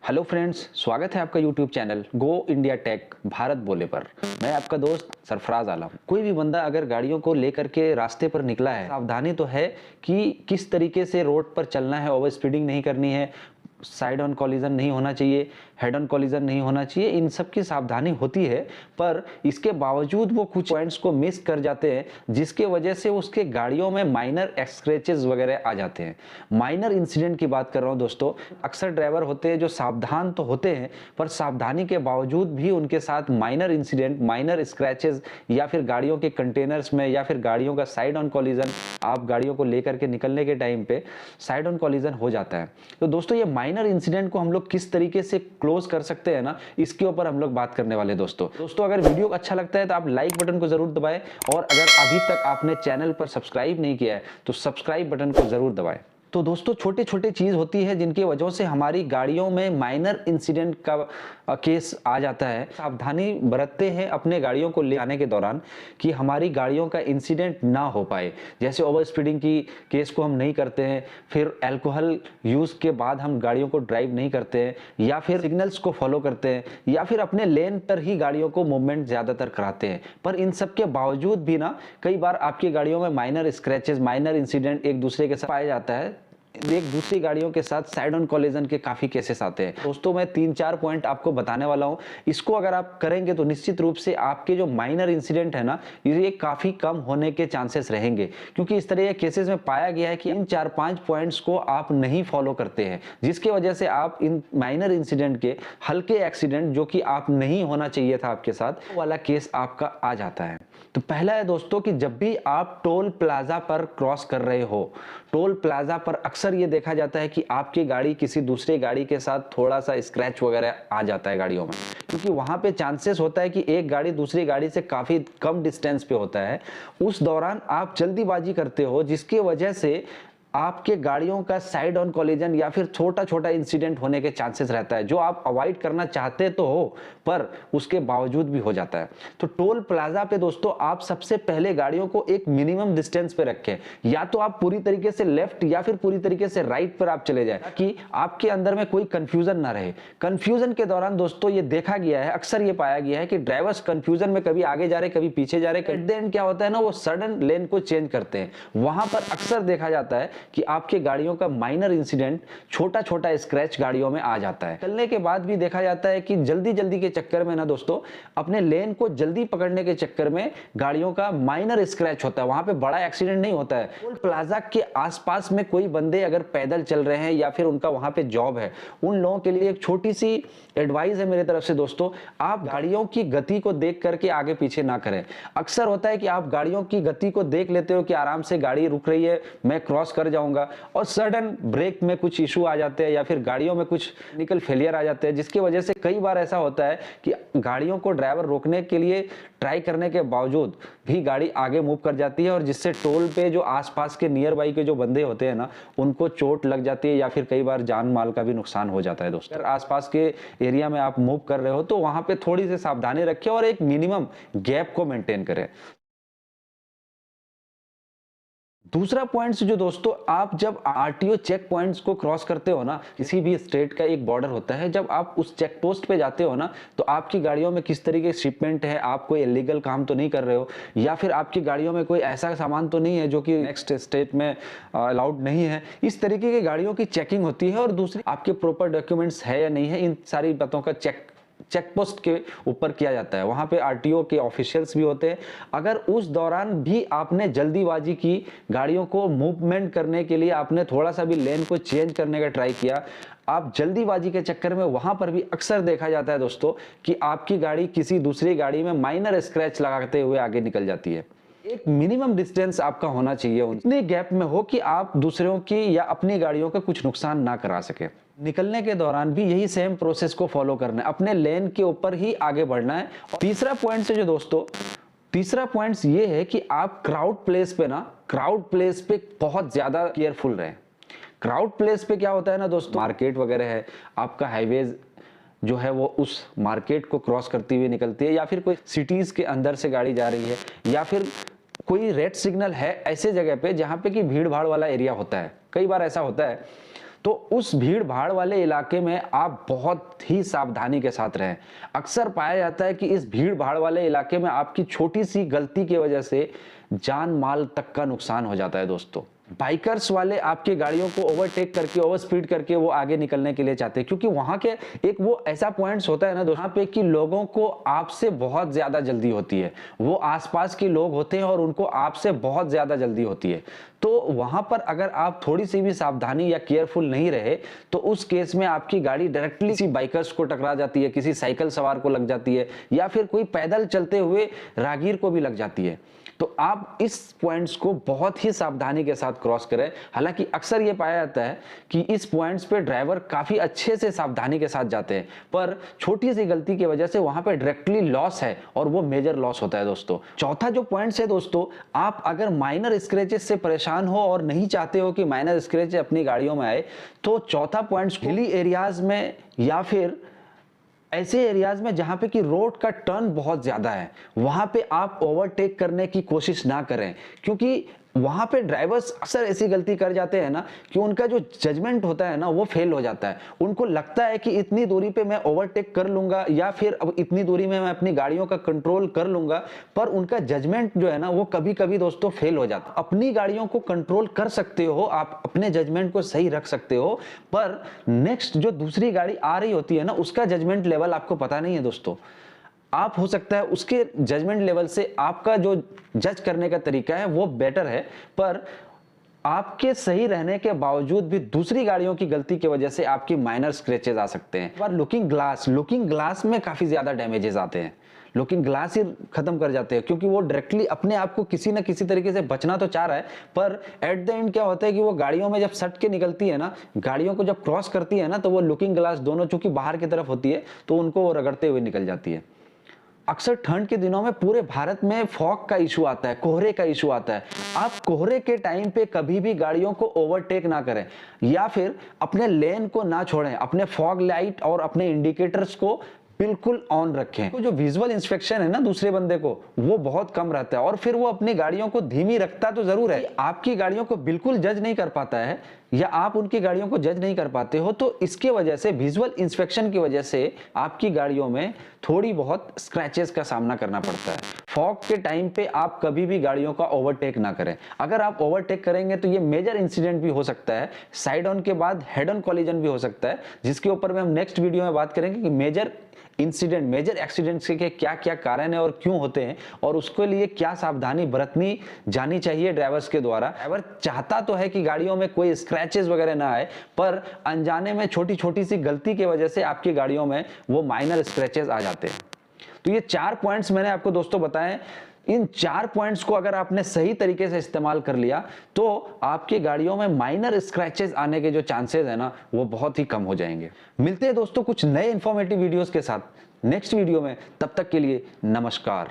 Hello friends, स्वागत है आपका YouTube channel go India tech Bharat बोले पर। मैं आपका दोस्त सरफराज आलम। कोई भी बंदा अगर गाड़ियों को लेकर के रास्ते पर निकला है, सावधानी तो है कि किस तरीके से रोड पर चलना है, ओवर स्पीडिंग नहीं करनी है, साइड ऑन कॉलिजन नहीं होना चाहिए, हेड ऑन कॉलिजन नहीं होना चाहिए। इन सब की सावधानी होती है, पर इसके बावजूद वो कुछ पॉइंट्स को मिस कर जाते हैं, जिसके वजह से उसके गाड़ियों में माइनर स्क्रैचेस वगैरह आ जाते हैं। माइनर इंसिडेंट की बात कर रहा हूं दोस्तों। अक्सर ड्राइवर होते हैं जो सावधान तो होते हैं, पर सावधानी के बावजूद भी उनके साथ माइनर इंसिडेंट, माइनर स्क्रैचेस, या फिर गाड़ियों के कंटेनर्स में, या फिर गाड़ियों का साइड ऑन कॉलिजन, आप गाड़ियों को लेकर के निकलने के टाइम पे साइड ऑन कॉलिजन हो जाता है। तो दोस्तों, ये माइनर इंसिडेंट को हम लोग किस तरीके से क्लोज कर सकते हैं ना, इसके ऊपर हम लोग बात करने वाले दोस्तों अगर वीडियो अच्छा लगता है तो आप लाइक बटन को जरूर दबाएं, और अगर अभी तक आपने चैनल पर सब्सक्राइब नहीं किया है तो सब्सक्राइब बटन को जरूर दबाएं। तो दोस्तों, छोटे छोटे चीज होती है जिनकी वजह से हमारी गाड़ियों में माइनर इंसिडेंट का केस आ जाता है। सावधानी बरतते हैं अपने गाड़ियों को ले आने के दौरान कि हमारी गाड़ियों का इंसिडेंट ना हो पाए। जैसे ओवर स्पीडिंग की केस को हम नहीं करते हैं, फिर अल्कोहल यूज के बाद हम गाड़ियों को ड्राइव नहीं करते हैं, या फिर सिग्नल्स को फॉलो करते हैं, या फिर अपने लेन पर ही गाड़ियों को मूवमेंट ज्यादातर कराते हैं। पर इन सब के बावजूद भी ना, कई बार आपकी गाड़ियों में माइनर स्क्रैचेस, माइनर इंसिडेंट एक दूसरे के साथ पाया जाता है। एक दूसरी गाड़ियों के साथ साइड ऑन कॉलिजन के काफी केसेस आते हैं। दोस्तों, मैं 3-4 पॉइंट आपको बताने वाला हूं। इसको अगर आप करेंगे तो निश्चित रूप से आपके जो माइनर इंसिडेंट है ना, ये काफी कम होने के चांसेस रहेंगे, क्योंकि इस तरह के केसेस में पाया गया है कि इन 4-5 पॉइंट्स को आप नहीं फॉलो करते हैं, जिसकी वजह से आप इन माइनर इंसिडेंट के, हल्के एक्सीडेंट जो कि आप नहीं होना चाहिए था आपके साथ, वाला केस आपका आ जाता है। तो पहला है दोस्तों कि जब भी आप टोल प्लाजा पर क्रॉस कर रहे हो, टोल प्लाजा पर अक्सर ये देखा जाता है कि आपकी गाड़ी किसी दूसरे गाड़ी के साथ थोड़ा सा स्क्रैच वगैरह आ जाता है गाड़ियों में, क्योंकि वहां पे चांसेस होता है कि एक गाड़ी दूसरी गाड़ी से काफी कम डिस्टेंस पे होता है। उस दौरान आप जल्दीबाजी करते हो, जिसकी वजह से आपके गाड़ियों का साइड ऑन कॉलिजन या फिर छोटा छोटा इंसिडेंट होने के चांसेस रहता है, जो आप अवॉइड करना चाहते तो हो, पर उसके बावजूद भी हो जाता है। तो टोल प्लाजा पे दोस्तों, आप सबसे पहले गाड़ियों को एक मिनिमम डिस्टेंस पे रखें। या तो आप पूरी तरीके से लेफ्ट या फिर पूरी तरीके से राइट पर आप चले जाए, ताकि आपके अंदर में कोई कंफ्यूजन ना रहे। कंफ्यूजन के दौरान दोस्तों, ये देखा गया है, अक्सर ये पाया गया है कि ड्राइवर्स कंफ्यूजन में कभी आगे जा रहे, कभी पीछे जा रहे। एट द एंड क्या होता है ना, वो सडन लेन को चेंज करते हैं। वहां पर अक्सर देखा जाता है कि आपके गाड़ियों का माइनर इंसिडेंट, छोटा छोटा स्क्रैच गाड़ियों में आ जाता है। चलने के बाद भी देखा जाता है कि जल्दी जल्दी के चक्कर में ना दोस्तों, अपने लेन को जल्दी पकड़ने के चक्कर में गाड़ियों का माइनर स्क्रैच होता है, वहां पे बड़ा एक्सीडेंट नहीं होता है। टोल प्लाजा के आसपास में कोई बंदे अगर पैदल चल रहे हैं या फिर उनका वहां पे जॉब है, उन लोगों के लिए एक छोटी सी एडवाइस है मेरे तरफ से दोस्तों, आप गाड़ियों की गति को देख करके आगे पीछे ना करें। अक्सर होता है कि आप गाड़ियों की गति को देख लेते हो कि आराम से गाड़ी रुक रही है, मैं क्रॉस कर जाऊंगा, और सडन ब्रेक में कुछ इशू आ जाते हैं, या फिर गाड़ियों में कुछ टेक्निकल फेलियर आ जाते हैं, जिसकी वजह से कई बार ऐसा होता है कि गाड़ियों को ड्राइवर रोकने के लिए ट्राई करने के बावजूद भी गाड़ी आगे मूव कर जाती है, और जिससे टोल पे जो आसपास के नियर बाई के जो बंदे होते हैं ना, उनको चोट लग जाती है, या फिर कई बार जान माल का भी नुकसान हो जाता है। दोस्तों, अगर आसपास के एरिया में आप मूव कर रहे हो तो वहां पे थोड़ी सी सावधानी रखें और एक मिनिमम गैप को मेंटेन करें। दूसरा पॉइंट्स जो दोस्तों, आप जब आरटीओ चेक पॉइंट्स को क्रॉस करते हो ना, किसी भी स्टेट का एक बॉर्डर होता है, जब आप उस चेक पोस्ट पे जाते हो ना, तो आपकी गाड़ियों में किस तरीके की शिपमेंट है, आप कोई इलीगल काम तो नहीं कर रहे हो, या फिर आपकी गाड़ियों में कोई ऐसा सामान तो नहीं है जो कि नेक्स्ट स्टेट में अलाउड नहीं है। इस तरीके की गाड़ियों की चेकिंग होती है, और दूसरी आपके प्रॉपर डॉक्यूमेंट्स है या नहीं है, इन सारी बातों का चेक पोस्ट के ऊपर किया जाता है। वहां पे आरटीओ के ऑफिशियल्स भी होते हैं। अगर उस दौरान भी आपने जल्दीबाजी की, गाड़ियों को मूवमेंट करने के लिए आपने थोड़ा सा भी लेन को चेंज करने का ट्राई किया, आप जल्दीबाजी के चक्कर में, वहां पर भी अक्सर देखा जाता है दोस्तों कि आपकी गाड़ी किसी दूसरी गाड़ी में माइनर स्क्रैच लगाते हुए आगे निकल जाती है। एक मिनिमम डिस्टेंस आपका होना चाहिए, उतने गैप में हो कि आप दूसरों की या अपनी गाड़ियों का कुछ नुकसान ना करा सके। निकलने के दौरान भी यही सेम प्रोसेस को फॉलो करना है, अपने लेन के ऊपर ही आगे बढ़ना है। और तीसरा पॉइंट जो दोस्तों, तीसरा पॉइंट ये है कि आप क्राउड प्लेस पे बहुत ज्यादा केयरफुल रहें। क्राउड प्लेस पे क्या होता है ना दोस्तों, मार्केट वगैरह है, आपका हाईवेज जो है वो उस मार्केट को क्रॉस करती हुई निकलती है, या फिर कोई सिटीज के अंदर से गाड़ी जा रही है, या फिर कोई रेड सिग्नल है ऐसे जगह पे जहां पे कि भीड़ भाड़ वाला एरिया होता है। कई बार ऐसा होता है तो उस भीड़ भाड़ वाले इलाके में आप बहुत ही सावधानी के साथ रहें। अक्सर पाया जाता है कि इस भीड़ भाड़ वाले इलाके में आपकी छोटी सी गलती की वजह से जान माल तक का नुकसान हो जाता है दोस्तों। बाइकर्स वाले आपकी गाड़ियों को ओवरटेक करके, ओवर स्पीड करके वो आगे निकलने के लिए चाहते हैं, क्योंकि वहां के एक वो ऐसा पॉइंट्स होता है ना जहां पे कि लोगों को आपसे बहुत ज्यादा जल्दी होती है। वो आसपास के लोग होते हैं और उनको आपसे बहुत ज्यादा जल्दी होती है। तो वहां पर अगर आप थोड़ी सी भी सावधानी या केयरफुल नहीं रहे तो उस केस में आपकी गाड़ी डायरेक्टली किसी बाइकर्स को टकरा जाती है, किसी साइकिल सवार को लग जाती है, या फिर कोई पैदल चलते हुए राहगीर को भी लग जाती है। तो आप इस पॉइंट्स को बहुत ही सावधानी के साथ क्रॉस करें। हालांकि अक्सर ये पाया जाता है कि इस पॉइंट्स पे ड्राइवर काफी अच्छे से सावधानी के साथ जाते हैं, पर छोटी सी गलती की वजह से वहां पे डायरेक्टली लॉस है और वो मेजर लॉस होता है दोस्तों। चौथा जो पॉइंट्स है दोस्तों, आप अगर माइनर स्क्रैचेस से परेशान हो और नहीं चाहते हो कि माइनर स्क्रैच अपनी गाड़ियों में आए, तो चौथा पॉइंट्स हिली एरियाज में या फिर ऐसे एरियाज में जहां पे कि रोड का टर्न बहुत ज्यादा है, वहां पे आप ओवरटेक करने की कोशिश ना करें, क्योंकि वहां पे ड्राइवर्स अक्सर ऐसी गलती कर जाते हैं ना कि उनका जो जजमेंट होता है ना वो फेल हो जाता है। उनको लगता है कि इतनी दूरी पे मैं ओवरटेक कर लूंगा या फिर अब इतनी दूरी में मैं अपनी गाड़ियों का कंट्रोल कर लूंगा, पर उनका जजमेंट जो है ना वो कभी कभी दोस्तों फेल हो जाता है। अपनी गाड़ियों को कंट्रोल कर सकते हो, आप अपने जजमेंट को सही रख सकते हो, पर नेक्स्ट जो दूसरी गाड़ी आ रही होती है ना उसका जजमेंट लेवल आपको पता नहीं है दोस्तों। आप हो सकता है उसके जजमेंट लेवल से आपका जो जज करने का तरीका है वो बेटर है, पर आपके सही रहने के बावजूद भी दूसरी गाड़ियों की गलती की वजह से आपकी माइनर स्क्रैचेस आ सकते हैं। पर लुकिंग ग्लास में काफी ज्यादा डैमेजेस आते हैं। लुकिंग ग्लास ही खत्म कर जाते हैं, क्योंकि वो डायरेक्टली अपने आप को किसी ना किसी तरीके से बचना तो चाह रहा है, पर एट द एंड क्या होता है कि वो गाड़ियों में जब सट के निकलती है ना, गाड़ियों को जब क्रॉस करती है ना, तो वो लुकिंग ग्लास दोनों चूंकि बाहर की तरफ होती है तो उनको वो रगड़ते हुए निकल जाती है। अक्सर ठंड के दिनों में पूरे भारत में फॉग का इशू आता है, कोहरे का इशू आता है। आप कोहरे के टाइम पे कभी भी गाड़ियों को ओवरटेक ना करें या फिर अपने लेन को ना छोड़ें, अपने फॉग लाइट और अपने इंडिकेटर्स को बिल्कुल ऑन रखें। तो जो विजुअल इंस्पेक्शन है ना दूसरे बंदे को, वो बहुत कम रहता है और फिर वो अपनी गाड़ियों को धीमी रखता तो जरूर है, आपकी गाड़ियों को बिल्कुल जज नहीं कर पाता है या आप उनकी गाड़ियों को जज नहीं कर पाते हो, तो इसके वजह से विजुअल इंस्पेक्शन की वजह से आपकी गाड़ियों में थोड़ी बहुत स्क्रैचेस का सामना करना पड़ता है। फॉग के टाइम पे आप कभी भी गाड़ियों का ओवरटेक ना करें। अगर आप ओवरटेक करेंगे तो ये मेजर इंसिडेंट भी हो सकता है, साइड ऑन के बाद हेड ऑन कॉलिजन भी हो सकता है, जिसके ऊपर में हम नेक्स्ट वीडियो में बात करेंगे कि मेजर एक्सीडेंट्स के क्या क्या कारण है और क्यों होते हैं और उसके लिए क्या सावधानी बरतनी जानी चाहिए ड्राइवर्स के द्वारा। ड्राइवर चाहता तो है कि गाड़ियों में कोई स्क्रैचेस वगैरह ना आए, पर अनजाने में छोटी छोटी सी गलती की वजह से आपकी गाड़ियों में वो माइनर स्क्रैचेस आ जाते हैं। तो ये 4 पॉइंट्स मैंने आपको दोस्तों बताए। इन 4 पॉइंट्स को अगर आपने सही तरीके से इस्तेमाल कर लिया तो आपकी गाड़ियों में माइनर स्क्रैचेस आने के जो चांसेस है ना वो बहुत ही कम हो जाएंगे। मिलते हैं दोस्तों कुछ नए इंफॉर्मेटिव वीडियोस के साथ नेक्स्ट वीडियो में, तब तक के लिए नमस्कार।